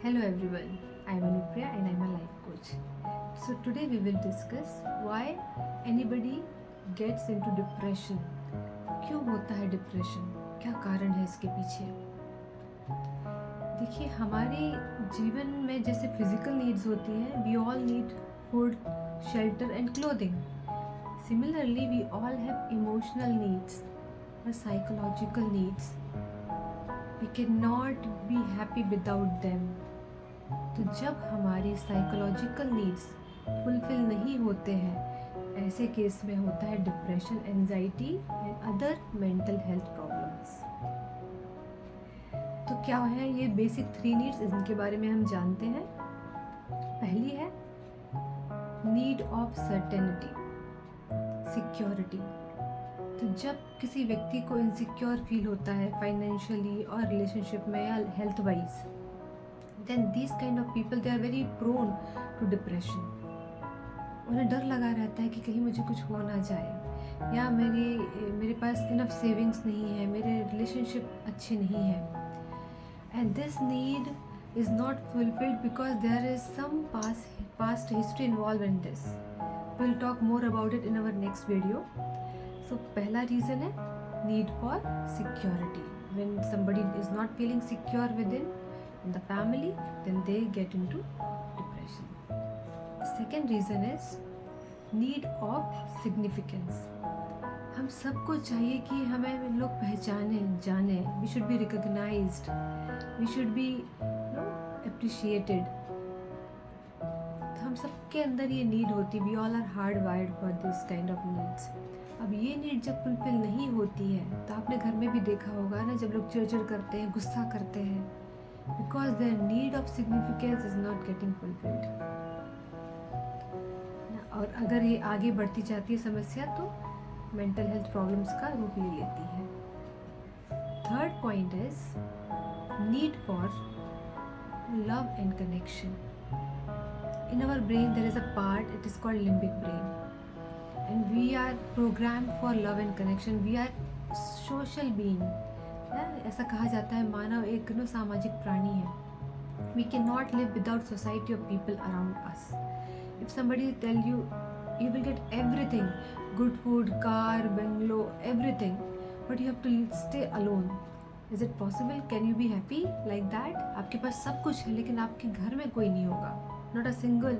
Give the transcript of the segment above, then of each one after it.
Hello everyone, I'm Anupriya and I'm a life coach. So today we will discuss why anybody gets into depression. क्यों होता है depression? क्या कारण है इसके पीछे? देखिए हमारे जीवन में जैसे फिजिकल नीड्स होती हैं, we all need food, shelter and clothing. Similarly, we all have emotional needs or psychological needs. We cannot be happy without them. तो जब हमारी साइकोलॉजिकल नीड्स फुलफिल नहीं होते हैं, ऐसे केस में होता है depression, anxiety and other mental health problems. तो क्या है ये बेसिक 3 नीड्स, इनके बारे में हम जानते हैं. पहली है नीड ऑफ सर्टेनिटी, सिक्योरिटी. तो जब किसी व्यक्ति को इनसिक्योर फील होता है फाइनेंशियली और रिलेशनशिप में या health wise, then these kind of people they are very prone to depression. उन्हें डर लगा रहता है कि कहीं मुझे कुछ हो ना जाए, या मेरे पास इनफ सेविंग्स नहीं है, मेरे रिलेशनशिप अच्छे नहीं है. And this need is not fulfilled because there is some past history involve in this. Will talk more about it in our next video. So पहला रीज़न है need for security. When somebody is not feeling secure within in the family, then they get into depression. The second reason is need of significance. हम सबको चाहिए कि हमें लोग पहचाने जाने. We should be recognized, we should be appreciated. तो हम सबके अंदर ये नीड होती. we all are hardwired for this kind of needs. अब ये नीड जब फुलफिल नहीं होती है तो आपने घर में भी देखा होगा ना, जब लोग चिड़चिड़ करते हैं, गुस्सा करते हैं, because their need of significance is not getting fulfilled. और अगर ये आगे बढ़ती जाती है समस्या तो मेंटल हेल्थ प्रॉब्लम्स का रूप ले लेती है. Third point is need for love and connection. In our brain there is a part, it is called limbic brain, and we are programmed for love and connection. We are social being. ऐसा कहा जाता है मानव एक सामाजिक प्राणी है. We can not live without society of people around us. If somebody tell you you will get everything, good food, car, bungalow, everything, but you have to stay alone. Is it possible? Can you be happy like that? आपके पास सब कुछ है लेकिन आपके घर में कोई नहीं होगा. Not a single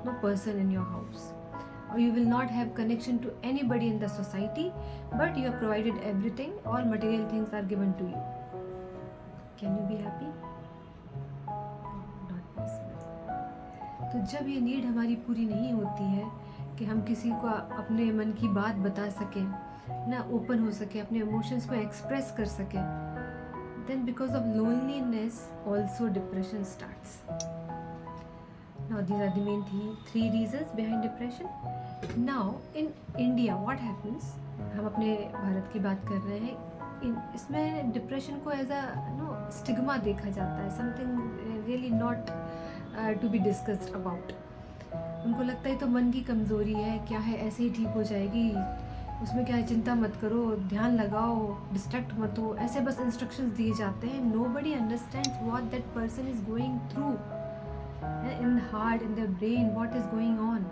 no person in your house. Or you will not have connection to anybody in the society, but you have provided everything, all material things are given to you. Can you be happy? Not possible. तो जब ये need हमारी पूरी नहीं होती है कि हम किसी को अपने मन की बात बता सकें, ना ओपन हो सके, अपने इमोशंस को एक्सप्रेस कर सकें, then because of loneliness also depression starts. Now these are the main 3 reasons behind depression. Now in India what happens, हम अपने भारत की बात कर रहे हैं. इसमें डिप्रेशन को एज अ स्टिग्मा देखा जाता है, something really not to be discussed about. उनको लगता है तो मन की कमज़ोरी है, क्या है, ऐसे ही ठीक हो जाएगी, उसमें क्या है, चिंता मत करो, ध्यान लगाओ, डिस्ट्रैक्ट मत हो. ऐसे बस इंस्ट्रक्शंस दिए जाते हैं. Nobody understands what that person is going through in the heart, in their brain, what is going on.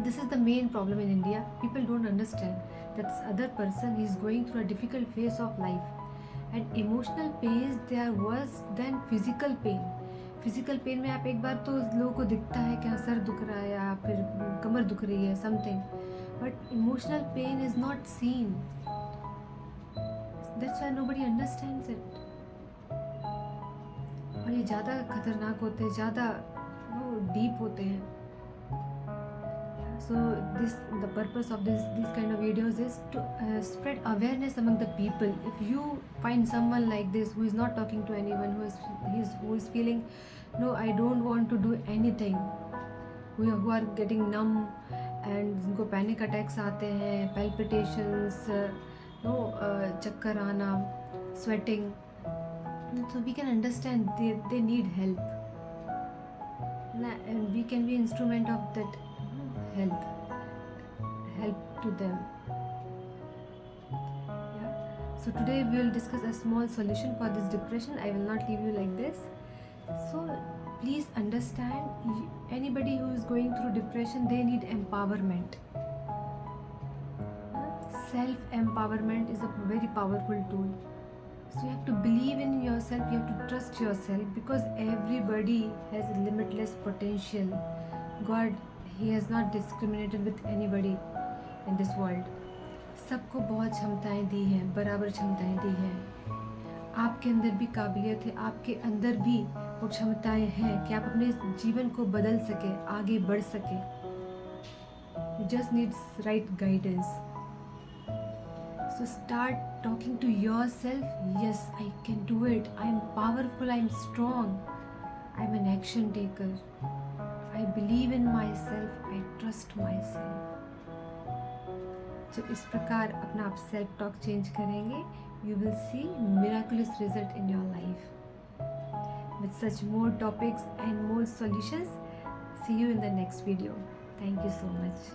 This is the main problem in India. People don't understand that this other person is going through a difficult phase of life, and emotional pains they are worse than physical pain. Physical pain में आप एक बार तो लोगों को दिखता है कि sir दुख रहा है या फिर कमर दुख रही है, something, but emotional pain is not seen. That's why nobody understands it. और ये ज़्यादा खतरनाक होते हैं, ज़्यादा डीप होते हैं. So the purpose of these kind of videos is to spread awareness among the people. If you find someone like this who is not talking to anyone, who is feeling no, I don't want to do anything, who are getting numb and जिनको panic attacks आते हैं, palpitations, चक्कर आना, sweating, so we can understand they need help, and we can be instrument of that help to them. Yeah. So today we will discuss a small solution for this depression. I will not leave you like this. So please understand, anybody who is going through depression, they need empowerment. Self-empowerment is a very powerful tool. So you have to believe in yourself, you have to trust yourself, because everybody has limitless potential. God, He has not discriminated with anybody in this world. सबको बहुत क्षमताएं दी हैं, बराबर क्षमताएं दी हैं. आपके अंदर भी काबिलियत है, आपके अंदर भी वो क्षमताएं हैं कि आप अपने जीवन को बदल सके, आगे बढ़ सके. You just need right guidance. So start talking to yourself. Yes, I can do it. I am powerful. I am strong. I am an action taker. I believe in myself. I trust myself. जब इस प्रकार अपना आप self talk change करेंगे, you will see miraculous result in your life. With such more topics and more solutions, see you in the next video. Thank you so much.